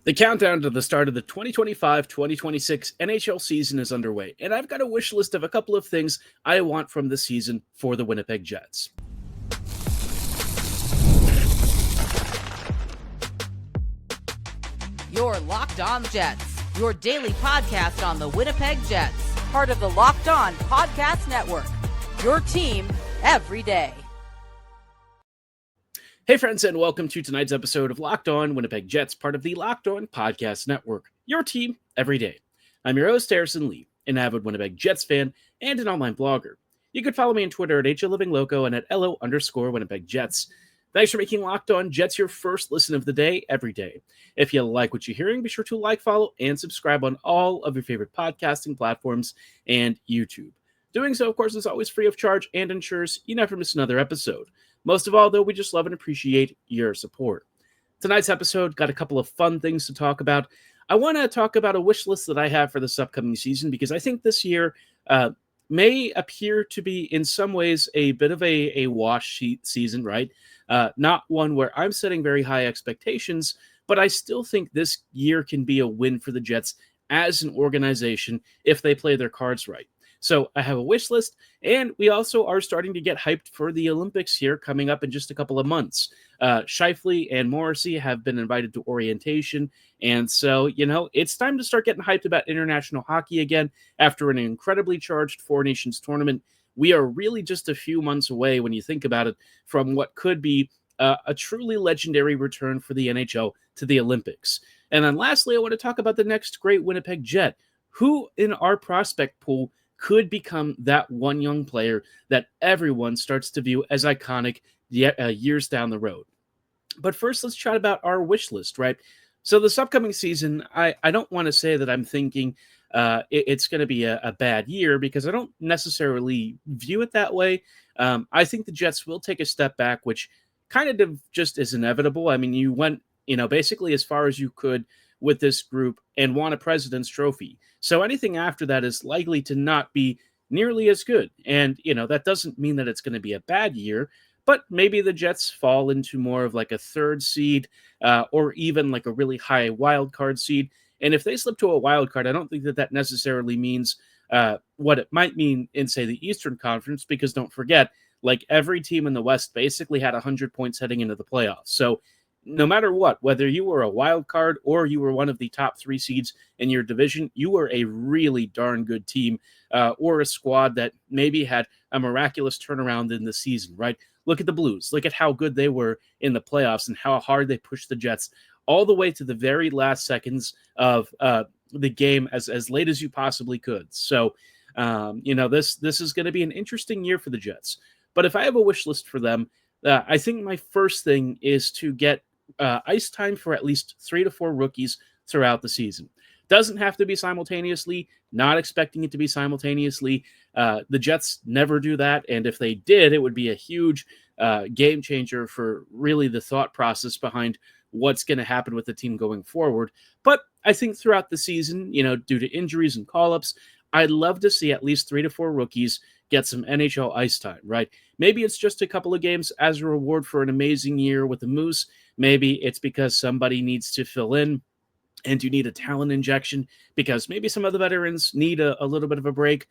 The countdown to the start of the 2025-2026 NHL season is underway, and I've got a wish list of a couple of things I want from this season for the Winnipeg Jets. You're Locked On Jets, your daily podcast on the Winnipeg Jets, part of the Locked On Podcast Network, your team every day. Hey friends, and welcome to tonight's episode of Locked On Winnipeg Jets, part of the Locked On Podcast Network, your team every day. I'm your host, Harrison Lee, an avid Winnipeg Jets fan and an online blogger. You can follow me on Twitter at HLivingLoco and at LO_Winnipeg Jets. Thanks for making Locked On Jets your first listen of the day every day. If you like what you're hearing, be sure to like, follow, and subscribe on all of your favorite podcasting platforms and YouTube. Doing so, of course, is always free of charge and ensures you never miss another episode. Most of all, though, we just love and appreciate your support. Tonight's episode got a couple of fun things to talk about. I want to talk about a wish list that I have for this upcoming season because I think this year may appear to be in some ways a bit of a wash season, right? Not one where I'm setting very high expectations, but I still think this year can be a win for the Jets as an organization if they play their cards right. So I have a wish list, and we also are starting to get hyped for the Olympics here coming up in just a couple of months. Scheifele and Morrissey have been invited to orientation, and so, it's time to start getting hyped about international hockey again after an incredibly charged Four Nations tournament. We are really just a few months away, when you think about it, from what could be a truly legendary return for the NHL to the Olympics. And then lastly, I want to talk about the next great Winnipeg Jet, who in our prospect pool could become that one young player that everyone starts to view as iconic years down the road. But first, let's chat about our wish list, right? So this upcoming season, I don't want to say that I'm thinking it's going to be a bad year because I don't necessarily view it that way. I think the Jets will take a step back, which kind of just is inevitable. I mean, you went, basically as far as you could with this group and won a President's Trophy. So anything after that is likely to not be nearly as good. And, that doesn't mean that it's going to be a bad year, but maybe the Jets fall into more of like a third seed or even like a really high wild card seed. And if they slip to a wild card, I don't think that necessarily means what it might mean in, say, the Eastern Conference, because don't forget, like every team in the West basically had 100 points heading into the playoffs. So no matter what, whether you were a wild card or you were one of the top three seeds in your division, you were a really darn good team or a squad that maybe had a miraculous turnaround in the season, right? Look at the Blues. Look at how good they were in the playoffs and how hard they pushed the Jets all the way to the very last seconds of the game as late as you possibly could. So, this is going to be an interesting year for the Jets. But if I have a wish list for them, I think my first thing is to get ice time for at least 3 to 4 rookies throughout the season. Doesn't have to be simultaneously, not expecting it to be simultaneously. The Jets never do that, and if they did, it would be a huge game changer for really the thought process behind what's going to happen with the team going forward. But I think throughout the season, due to injuries and call-ups, I'd love to see at least 3 to 4 rookies get some NHL ice time, right? Maybe it's just a couple of games as a reward for an amazing year with the Moose. Maybe it's because somebody needs to fill in and you need a talent injection because maybe some of the veterans need a little bit of a break,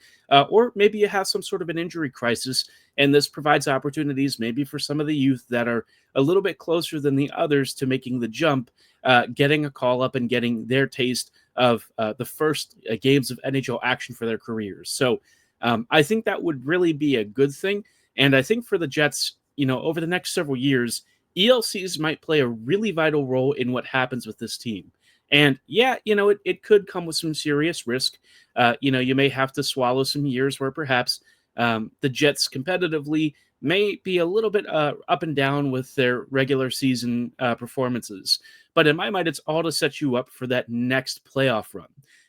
or maybe you have some sort of an injury crisis, and this provides opportunities maybe for some of the youth that are a little bit closer than the others to making the jump, getting a call up and getting their taste of the first games of NHL action for their careers. So I think that would really be a good thing. And I think for the Jets, over the next several years, ELCs might play a really vital role in what happens with this team. And yeah, it could come with some serious risk. You may have to swallow some years where perhaps the Jets competitively may be a little bit up and down with their regular season performances. But in my mind, it's all to set you up for that next playoff run.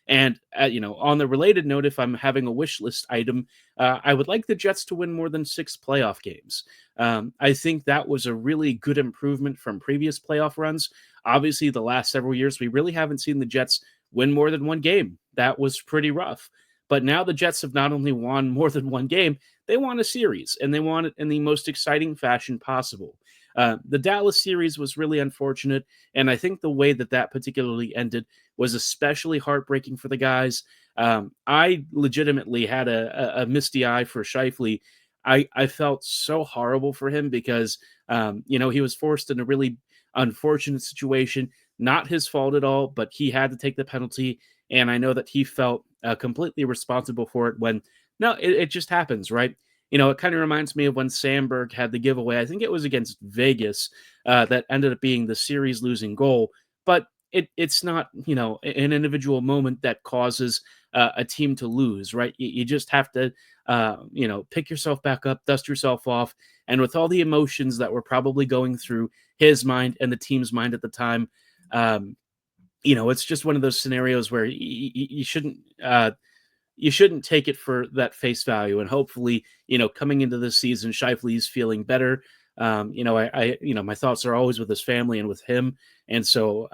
And, on the related note, if I'm having a wish list item, I would like the Jets to win more than 6 playoff games. I think that was a really good improvement from previous playoff runs. Obviously, the last several years, we really haven't seen the Jets win more than one game. That was pretty rough. But now the Jets have not only won more than one game, they won a series, and they won it in the most exciting fashion possible. The Dallas series was really unfortunate, and I think the way that particularly ended was especially heartbreaking for the guys. I legitimately had a misty eye for Scheifele. I felt so horrible for him because, he was forced in a really unfortunate situation. Not his fault at all, but he had to take the penalty. And I know that he felt completely responsible for it when, no, it just happens, right? It kind of reminds me of when Sandberg had the giveaway. I think it was against Vegas that ended up being the series losing goal. But it's not, an individual moment that causes a team to lose, right? You just have to, pick yourself back up, dust yourself off. And with all the emotions that were probably going through his mind and the team's mind at the time, it's just one of those scenarios where you shouldn't take it for that face value. And hopefully, coming into this season, Scheifele's feeling better. My thoughts are always with his family and with him. And so,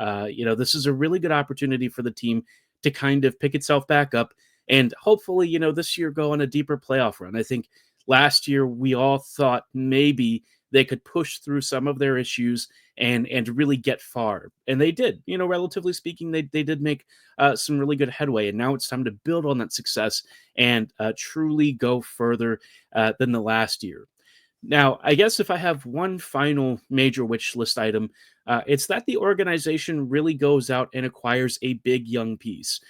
this is a really good opportunity for the team to kind of pick itself back up and hopefully, this year go on a deeper playoff run. I think last year we all thought maybe they could push through some of their issues and really get far. And they did, relatively speaking, they did make some really good headway. And now it's time to build on that success and truly go further than the last year. Now, I guess if I have one final major wish list item, it's that the organization really goes out and acquires a big young piece.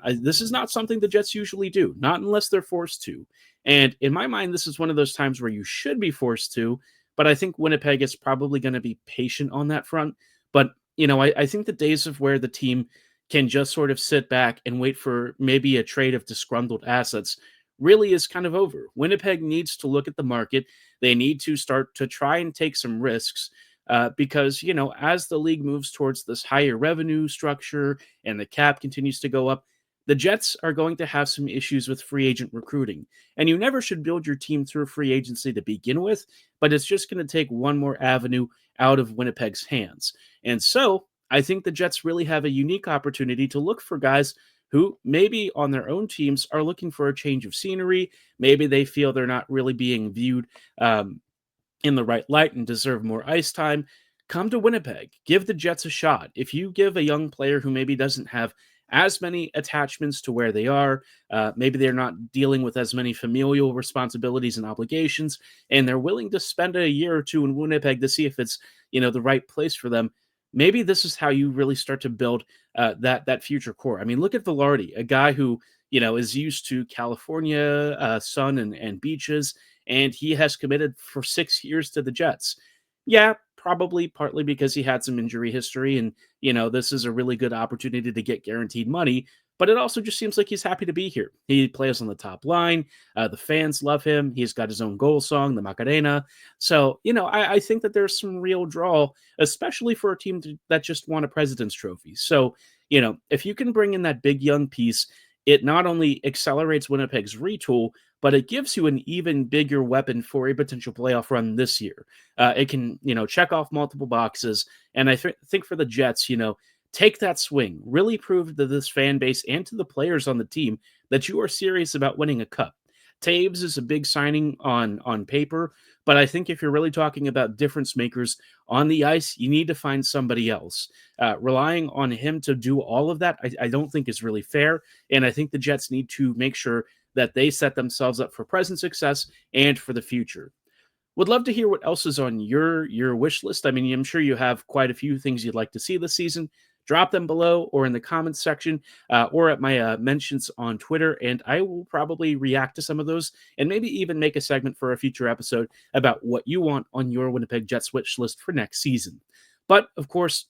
This is not something the Jets usually do, not unless they're forced to. And in my mind, this is one of those times where you should be forced to, but I think Winnipeg is probably going to be patient on that front. But, I think the days of where the team can just sort of sit back and wait for maybe a trade of disgruntled assets really is kind of over. Winnipeg needs to look at the market. They need to start to try and take some risks because, as the league moves towards this higher revenue structure and the cap continues to go up, the Jets are going to have some issues with free agent recruiting. And you never should build your team through free agency to begin with, but it's just going to take one more avenue out of Winnipeg's hands. And so I think the Jets really have a unique opportunity to look for guys who maybe on their own teams are looking for a change of scenery. Maybe they feel they're not really being viewed in the right light and deserve more ice time. Come to Winnipeg. Give the Jets a shot. If you give a young player who maybe doesn't have as many attachments to where they are, maybe they're not dealing with as many familial responsibilities and obligations, and they're willing to spend a year or two in Winnipeg to see if it's, the right place for them. Maybe this is how you really start to build that future core. I mean, look at Velarde, a guy who, is used to California sun and beaches, and he has committed for 6 years to the Jets. Yeah, probably partly because he had some injury history, and, this is a really good opportunity to get guaranteed money. But it also just seems like he's happy to be here. He plays on the top line. The fans love him. He's got his own goal song, the Macarena. So, I think that there's some real draw, especially for a team that just won a President's Trophy. So, if you can bring in that big young piece, it not only accelerates Winnipeg's retool, but it gives you an even bigger weapon for a potential playoff run this year. It can, check off multiple boxes. And I think for the Jets, take that swing, really prove to this fan base and to the players on the team that you are serious about winning a cup. Taves is a big signing on paper, but I think if you're really talking about difference makers on the ice, you need to find somebody else. Relying on him to do all of that, I don't think is really fair, and I think the Jets need to make sure that they set themselves up for present success and for the future. Would love to hear what else is on your wish list. I mean, I'm sure you have quite a few things you'd like to see this season. Drop them below or in the comments section or at my mentions on Twitter, and I will probably react to some of those and maybe even make a segment for a future episode about what you want on your Winnipeg Jets wish list for next season. But, of course,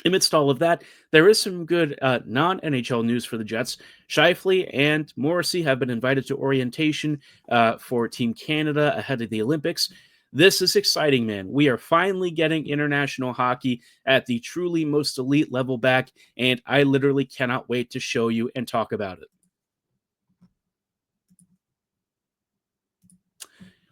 amidst all of that, there is some good non-NHL news for the Jets. Scheifele and Morrissey have been invited to orientation for Team Canada ahead of the Olympics. This is exciting, man. We are finally getting international hockey at the truly most elite level back, and I literally cannot wait to show you and talk about it.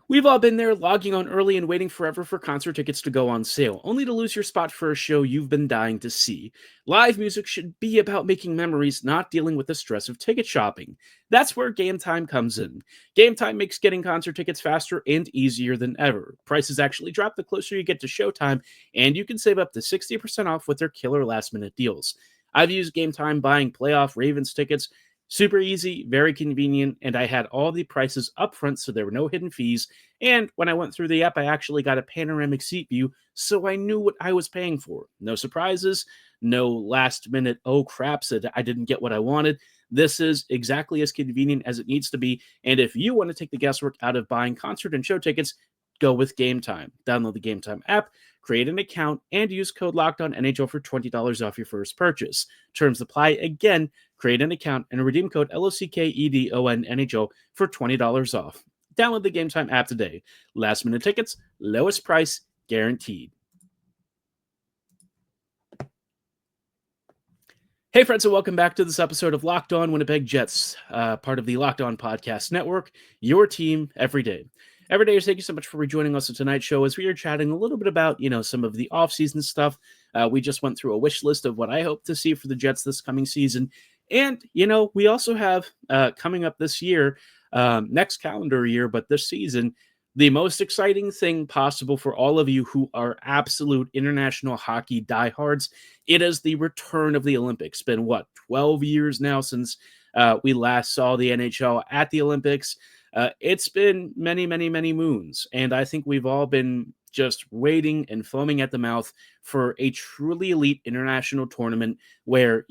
We've all been there, logging on early and waiting forever for concert tickets to go on sale, only to lose your spot for a show you've been dying to see. Live music should be about making memories, not dealing with the stress of ticket shopping. That's where Gametime comes in. Gametime makes getting concert tickets faster and easier than ever. Prices actually drop the closer you get to showtime, and you can save up to 60% off with their killer last-minute deals. I've used Gametime buying playoff Ravens tickets. Super easy, very convenient, and I had all the prices up front, so there were no hidden fees. And when I went through the app, I actually got a panoramic seat view, so I knew what I was paying for. No surprises, no last minute, oh crap, said I didn't get what I wanted. This is exactly as convenient as it needs to be. And if you want to take the guesswork out of buying concert and show tickets, go with Gametime. Download the Gametime app, create an account, and use code LOCKEDONNHL for $20 off your first purchase. Terms apply. Again, create an account and redeem code LOCKEDONNHL for $20 off. Download the Gametime app today. Last minute tickets, lowest price, guaranteed. Hey friends, and welcome back to this episode of Locked On Winnipeg Jets, part of the Locked On Podcast Network, your team every day. Every day, thank you so much for rejoining us on tonight's show as we are chatting a little bit about, some of the offseason stuff. We just went through a wish list of what I hope to see for the Jets this coming season. And, we also have coming up this year, next calendar year, but this season, the most exciting thing possible for all of you who are absolute international hockey diehards. It is the return of the Olympics. It's been, 12 years now since we last saw the NHL at the Olympics. It's been many, many, many moons, and I think we've all been just waiting and foaming at the mouth for a truly elite international tournament where,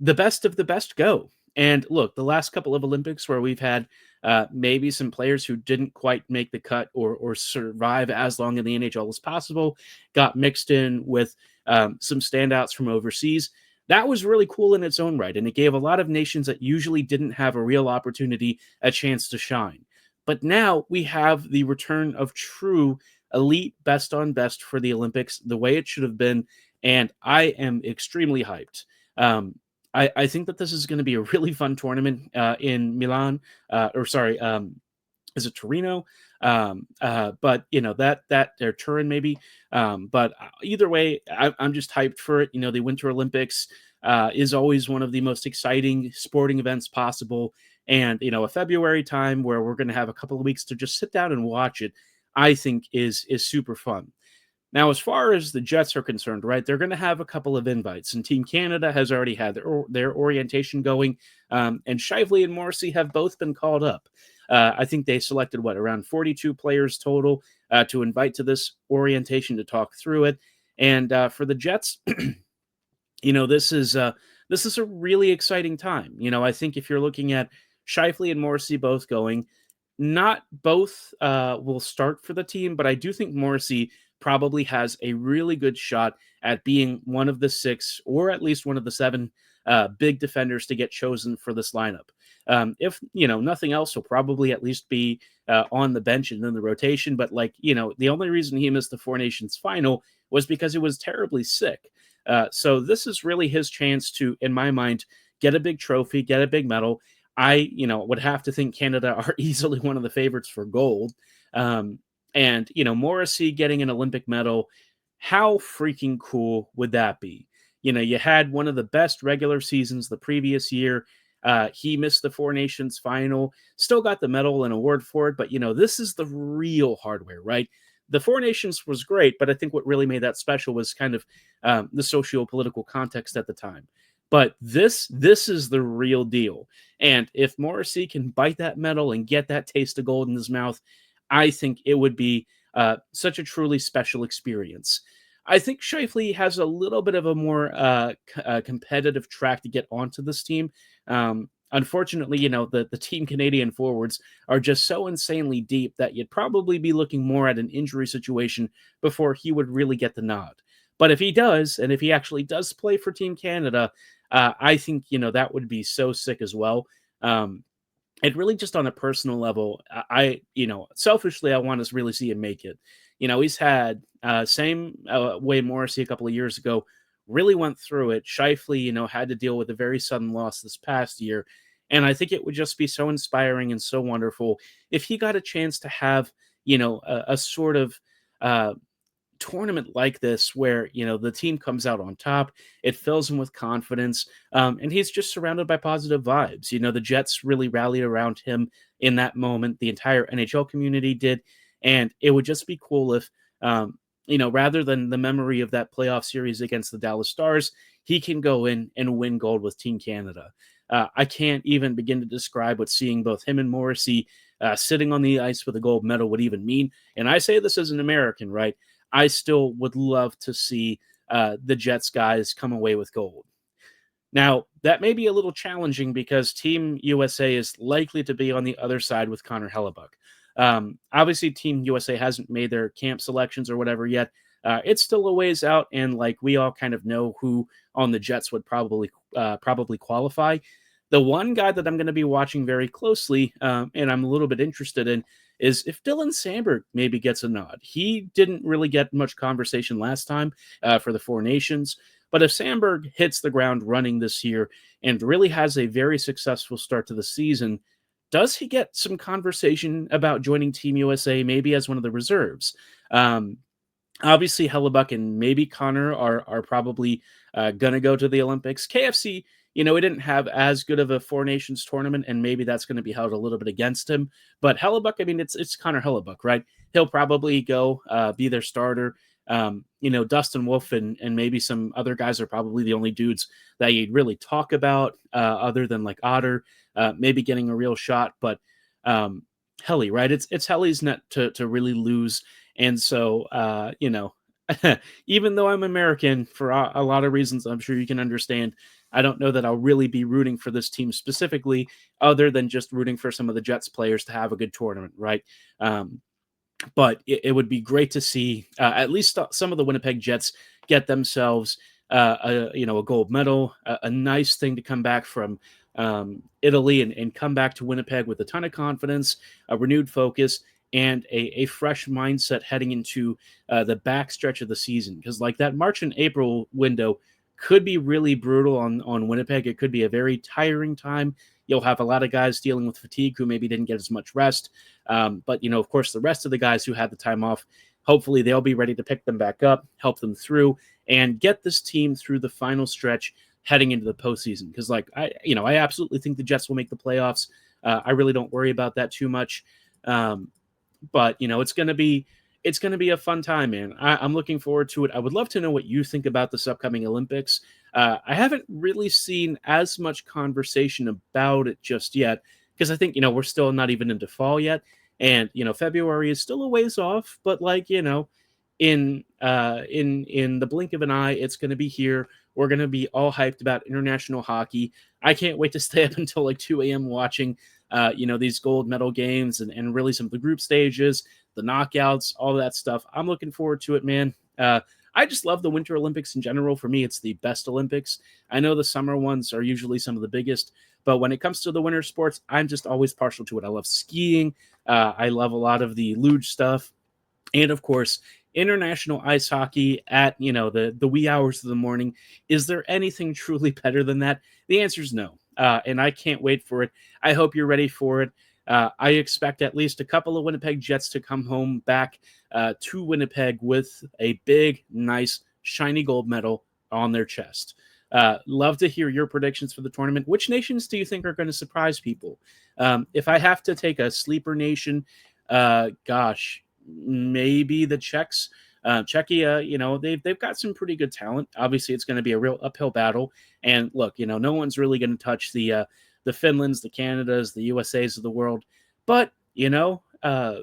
the best of the best go. And look, the last couple of Olympics where we've had maybe some players who didn't quite make the cut or survive as long in the NHL as possible, got mixed in with some standouts from overseas. That was really cool in its own right, and it gave a lot of nations that usually didn't have a real opportunity a chance to shine. But now we have the return of true elite best on best for the Olympics, the way it should have been, and I am extremely hyped. I think that this is going to be a really fun tournament in Milan, is it Torino? But that they're Turin maybe. But either way, I'm just hyped for it. The Winter Olympics is always one of the most exciting sporting events possible. And, a February time where we're going to have a couple of weeks to just sit down and watch it, I think is super fun. Now, as far as the Jets are concerned, right, they're going to have a couple of invites, and Team Canada has already had their orientation going, and Shively and Morrissey have both been called up. I think they selected, around 42 players total to invite to this orientation to talk through it. And for the Jets, this is a really exciting time. I think if you're looking at Shively and Morrissey both going, not both will start for the team, but I do think Morrissey probably has a really good shot at being one of the 6 or at least one of the 7 big defenders to get chosen for this lineup. If, nothing else, he'll probably at least be on the bench and in the rotation. But the only reason he missed the Four Nations final was because he was terribly sick. So this is really his chance to, in my mind, get a big trophy, get a big medal. I, would have to think Canada are easily one of the favorites for gold. And, Morrissey getting an Olympic medal, how freaking cool would that be? You had one of the best regular seasons the previous year. He missed the Four Nations final, still got the medal and award for it. But, this is the real hardware, right? The Four Nations was great, but I think what really made that special was kind of the socio-political context at the time. But this is the real deal. And if Morrissey can bite that medal and get that taste of gold in his mouth, I think it would be such a truly special experience. I think Shifley has a little bit of a more competitive track to get onto this team. Unfortunately, the Team Canadian forwards are just so insanely deep that you'd probably be looking more at an injury situation before he would really get the nod. But if he does, and if he actually does play for Team Canada, I think, that would be so sick as well. And really just on a personal level, selfishly, I want to really see him make it. He's had same way Morrissey a couple of years ago, really went through it. Shifley, had to deal with a very sudden loss this past year. And I think it would just be so inspiring and so wonderful if he got a chance to have, a sort of tournament like this where the team comes out on top. It fills him with confidence, and he's just surrounded by positive vibes. The Jets really rallied around him in that moment. The entire NHL community did, and it would just be cool if rather than the memory of that playoff series against the Dallas Stars, he can go in and win gold with Team Canada. I can't even begin to describe what seeing both him and Morrissey sitting on the ice with a gold medal would even mean. And I say this as an American, right? I still would love to see the Jets guys come away with gold. Now, that may be a little challenging because Team USA is likely to be on the other side with Connor Hellebuck. Obviously, Team USA hasn't made their camp selections or whatever yet. It's still a ways out, and we all kind of know who on the Jets would probably qualify. The one guy that I'm going to be watching very closely, and I'm a little bit interested in, is if Dylan Sandberg maybe gets a nod. He didn't really get much conversation last time for the Four Nations, but if Sandberg hits the ground running this year and really has a very successful start to the season, does he get some conversation about joining Team USA maybe as one of the reserves? Obviously, Hellebuck and maybe Connor are probably going to go to the Olympics. KFC, we didn't have as good of a Four Nations tournament, and maybe that's going to be held a little bit against him. But Hellebuck, it's Connor Hellebuck, right? He'll probably go be their starter. Dustin Wolf and maybe some other guys are probably the only dudes that you'd really talk about other than Otter, maybe getting a real shot. But Helly, right? It's Helly's net to really lose. And so, even though I'm American for a lot of reasons, I'm sure you can understand, I don't know that I'll really be rooting for this team specifically, other than just rooting for some of the Jets players to have a good tournament, right? But it would be great to see at least some of the Winnipeg Jets get themselves a gold medal, a nice thing to come back from Italy and come back to Winnipeg with a ton of confidence, a renewed focus, and a fresh mindset heading into the backstretch of the season. Because that March and April window could be really brutal on Winnipeg. It could be a very tiring time. You'll have a lot of guys dealing with fatigue who maybe didn't get as much rest. But, of course, the rest of the guys who had the time off, hopefully they'll be ready to pick them back up, help them through, and get this team through the final stretch heading into the postseason. Because, I absolutely think the Jets will make the playoffs. I really don't worry about that too much. But, it's going to be a fun time, man. I'm looking forward to it. I would love to know what you think about this upcoming Olympics. I haven't really seen as much conversation about it just yet because I think, we're still not even into fall yet. And, February is still a ways off, but in the blink of an eye, it's going to be here. We're going to be all hyped about international hockey. I can't wait to stay up until 2 a.m. watching, these gold medal games and really some of the group stages, the knockouts, all that stuff. I'm looking forward to it, man. I just love the Winter Olympics in general. For me, it's the best Olympics. I know the summer ones are usually some of the biggest, but when it comes to the winter sports, I'm just always partial to it. I love skiing. I love a lot of the luge stuff. And of course, international ice hockey at, the wee hours of the morning. Is there anything truly better than that? The answer is no. And I can't wait for it. I hope you're ready for it. I expect at least a couple of Winnipeg Jets to come home back to Winnipeg with a big, nice, shiny gold medal on their chest. Love to hear your predictions for the tournament. Which nations do you think are going to surprise people? If I have to take a sleeper nation, maybe the Czechs. Czechia, they've got some pretty good talent. Obviously, it's going to be a real uphill battle. And look, no one's really going to touch the Finlands, the Canadas, the USAs of the world. But,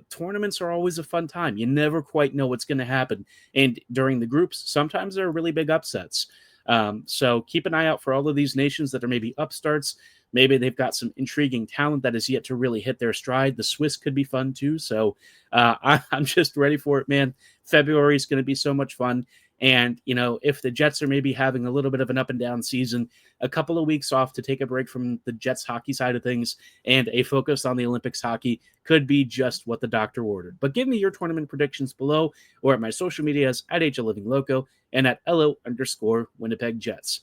tournaments are always a fun time. You never quite know what's going to happen. And during the groups, sometimes there are really big upsets. So keep an eye out for all of these nations that are maybe upstarts. Maybe they've got some intriguing talent that is yet to really hit their stride. The Swiss could be fun too. So I'm just ready for it, man. February is going to be so much fun. And, if the Jets are maybe having a little bit of an up and down season, a couple of weeks off to take a break from the Jets hockey side of things and a focus on the Olympics hockey could be just what the doctor ordered. But give me your tournament predictions below or at my social medias at HLivingLoco and at LO_Winnipeg Jets.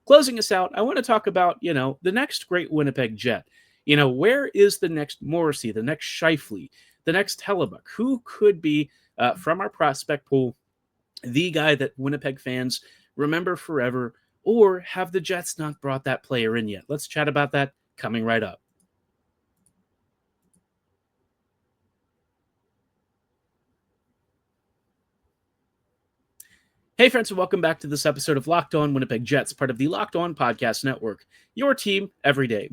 Closing us out, I want to talk about, the next great Winnipeg Jet. Where is the next Morrissey, the next Scheifele, the next Hellebuck? Who could be, from our prospect pool, the guy that Winnipeg fans remember forever, or have the Jets not brought that player in yet? Let's chat about that coming right up. Hey, friends, and welcome back to this episode of Locked On Winnipeg Jets, part of the Locked On Podcast Network, your team every day.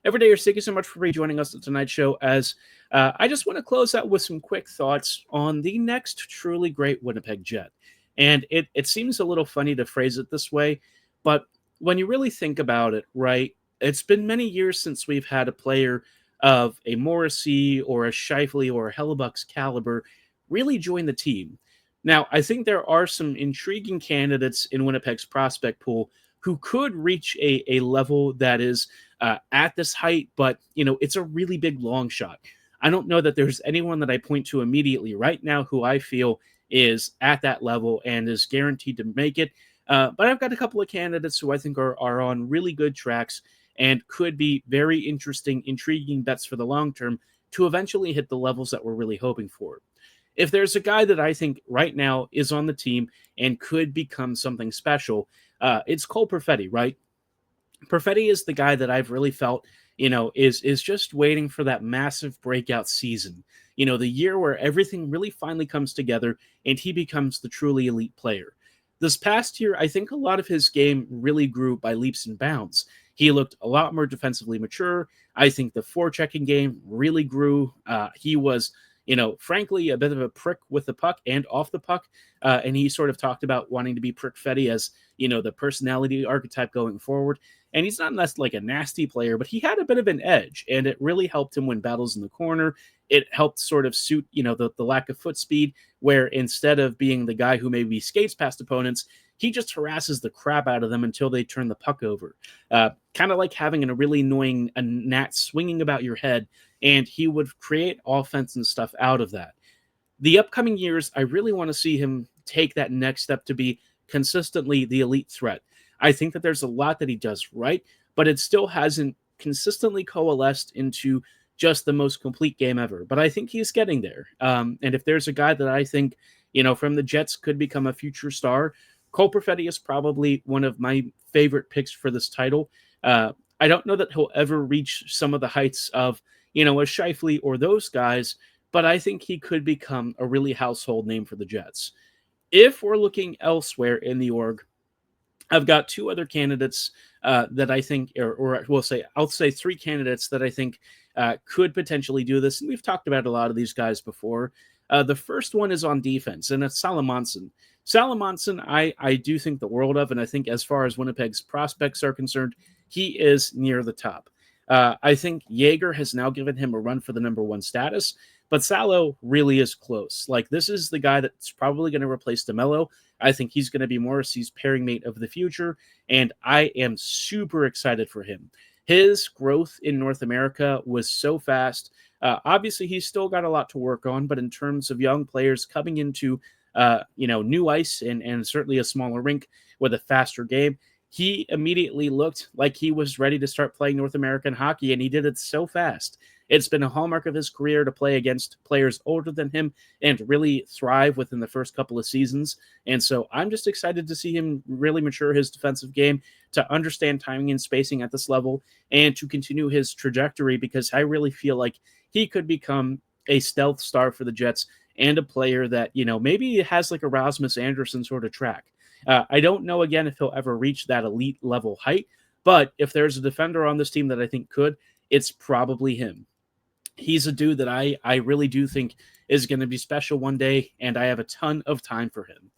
Every day, thank you so much for rejoining us at tonight's show, as I just want to close out with some quick thoughts on the next truly great Winnipeg Jet. And it seems a little funny to phrase it this way, but when you really think about it, right, it's been many years since we've had a player of a Morrissey or a Scheifele or a Hellebuck's caliber really join the team. Now, I think there are some intriguing candidates in Winnipeg's prospect pool who could reach a level that is at this height, but, it's a really big long shot. I don't know that there's anyone that I point to immediately right now who I feel is at that level and is guaranteed to make it. But I've got a couple of candidates who I think are on really good tracks and could be very interesting, intriguing bets for the long term to eventually hit the levels that we're really hoping for. If there's a guy that I think right now is on the team and could become something special, it's Cole Perfetti, right? Perfetti is the guy that I've really felt, is just waiting for that massive breakout season. The year where everything really finally comes together and he becomes the truly elite player. This past year, I think a lot of his game really grew by leaps and bounds. He looked a lot more defensively mature. I think the forechecking game really grew. He was frankly, a bit of a prick with the puck and off the puck. And he sort of talked about wanting to be Prick-Fetty as, the personality archetype going forward. And he's not like a nasty player, but he had a bit of an edge, and it really helped him win battles in the corner. It helped sort of suit, the lack of foot speed, where instead of being the guy who maybe skates past opponents, he just harasses the crap out of them until they turn the puck over. Kind of like having a really annoying gnat swinging about your head, and he would create offense and stuff out of that. The upcoming years, I really want to see him take that next step to be consistently the elite threat. I think that there's a lot that he does right, but it still hasn't consistently coalesced into just the most complete game ever. But I think he's getting there. And if there's a guy that I think, from the Jets could become a future star, Cole Perfetti is probably one of my favorite picks for this title. I don't know that he'll ever reach some of the heights of, a Scheifele or those guys, but I think he could become a really household name for the Jets. If we're looking elsewhere in the org, I've got two other candidates that I think, I'll say three candidates that I think could potentially do this. And we've talked about a lot of these guys before. The first one is on defense, and it's Salamonson. Salamonson, I do think the world of, and I think as far as Winnipeg's prospects are concerned, he is near the top. I think Jaeger has now given him a run for the number one status, but Salo really is close. Like, this is the guy that's probably going to replace DeMello. I think he's going to be Morrissey's pairing mate of the future, and I am super excited for him. His growth in North America was so fast. Obviously, he's still got a lot to work on, but in terms of young players coming into new ice and certainly a smaller rink with a faster game, he immediately looked like he was ready to start playing North American hockey, and he did it so fast. It's been a hallmark of his career to play against players older than him and really thrive within the first couple of seasons. And so I'm just excited to see him really mature his defensive game, to understand timing and spacing at this level, and to continue his trajectory, because I really feel like he could become a stealth star for the Jets and a player that, maybe has like a Rasmus Anderson sort of track. I don't know, again, if he'll ever reach that elite level height, but if there's a defender on this team that I think could, it's probably him. He's a dude that I really do think is going to be special one day, and I have a ton of time for him.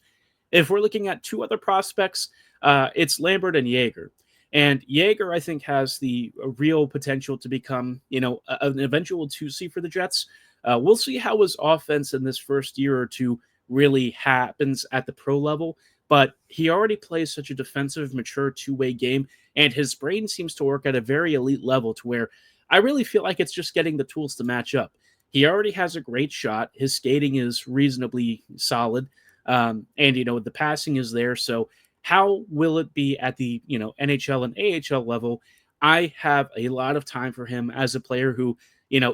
If we're looking at two other prospects, it's Lambert and Jaeger. And Jaeger, I think, has the real potential to become, an eventual 2C for the Jets. We'll see how his offense in this first year or two really happens at the pro level, but he already plays such a defensive, mature two-way game, and his brain seems to work at a very elite level to where I really feel like it's just getting the tools to match up. He already has a great shot. His skating is reasonably solid, and, the passing is there. So how will it be at the, NHL and AHL level? I have a lot of time for him as a player who,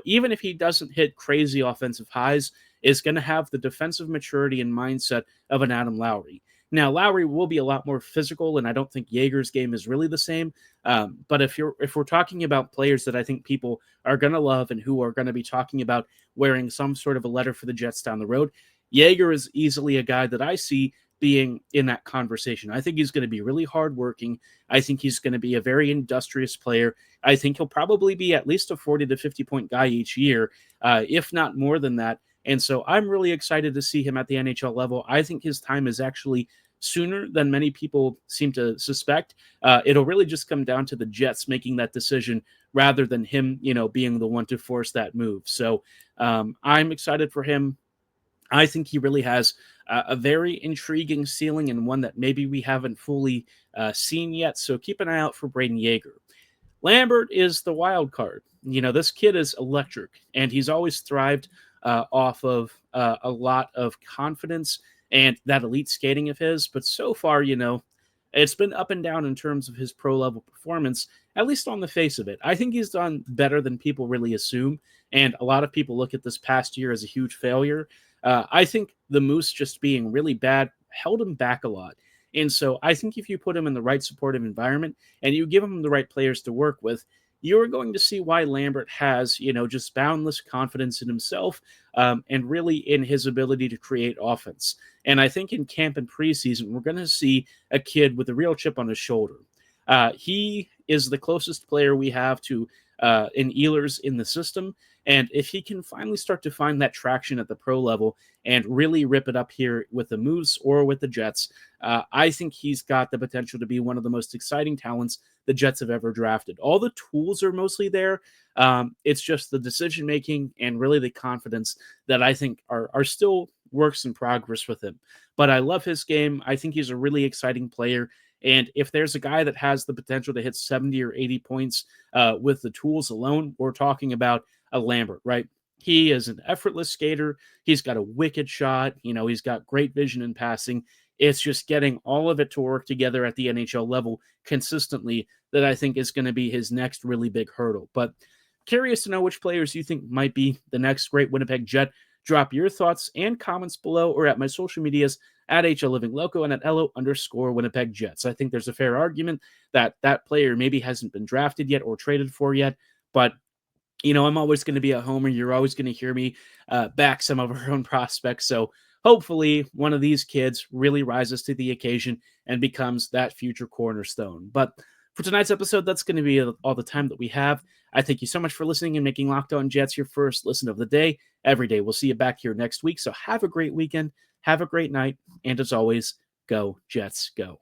even if he doesn't hit crazy offensive highs, is going to have the defensive maturity and mindset of an Adam Lowry. Now, Lowry will be a lot more physical, and I don't think Jaeger's game is really the same. But if we're talking about players that I think people are going to love and who are going to be talking about wearing some sort of a letter for the Jets down the road, Jaeger is easily a guy that I see being in that conversation. I think he's going to be really hardworking. I think he's going to be a very industrious player. I think he'll probably be at least a 40 to 50 point guy each year, if not more than that. And so I'm really excited to see him at the NHL level. I think his time is actually sooner than many people seem to suspect. It'll really just come down to the Jets making that decision rather than him, being the one to force that move. So I'm excited for him. I think he really has a very intriguing ceiling and one that maybe we haven't fully seen yet. So keep an eye out for Braden Jaeger. Lambert is the wild card. This kid is electric, and he's always thrived off of a lot of confidence and that elite skating of his. But so far, it's been up and down in terms of his pro level performance, at least on the face of it. I think he's done better than people really assume. And a lot of people look at this past year as a huge failure. I think the Moose just being really bad held him back a lot. And so I think if you put him in the right supportive environment and you give him the right players to work with, you're going to see why Lambert has, just boundless confidence in himself and really in his ability to create offense. And I think in camp and preseason, we're going to see a kid with a real chip on his shoulder. He is the closest player we have to an Ehlers in the system. And if he can finally start to find that traction at the pro level and really rip it up here with the Moose or with the Jets, I think he's got the potential to be one of the most exciting talents the Jets have ever drafted. All the tools are mostly there. It's just the decision-making and really the confidence that I think are still works in progress with him. But I love his game. I think he's a really exciting player. And if there's a guy that has the potential to hit 70 or 80 points with the tools alone, we're talking about a Lambert, right? He is an effortless skater. He's got a wicked shot. He's got great vision in passing. It's just getting all of it to work together at the NHL level consistently that I think is going to be his next really big hurdle. But curious to know which players you think might be the next great Winnipeg Jet. Drop your thoughts and comments below or at my social medias at HLLivingLoco and at LO_Winnipeg Jets. I think there's a fair argument that that player maybe hasn't been drafted yet or traded for yet, but I'm always going to be a homer. You're always going to hear me back some of our own prospects. So hopefully one of these kids really rises to the occasion and becomes that future cornerstone. But for tonight's episode, that's going to be all the time that we have. I thank you so much for listening and making Locked On Jets your first listen of the day every day. We'll see you back here next week. So have a great weekend. Have a great night. And as always, go Jets, go.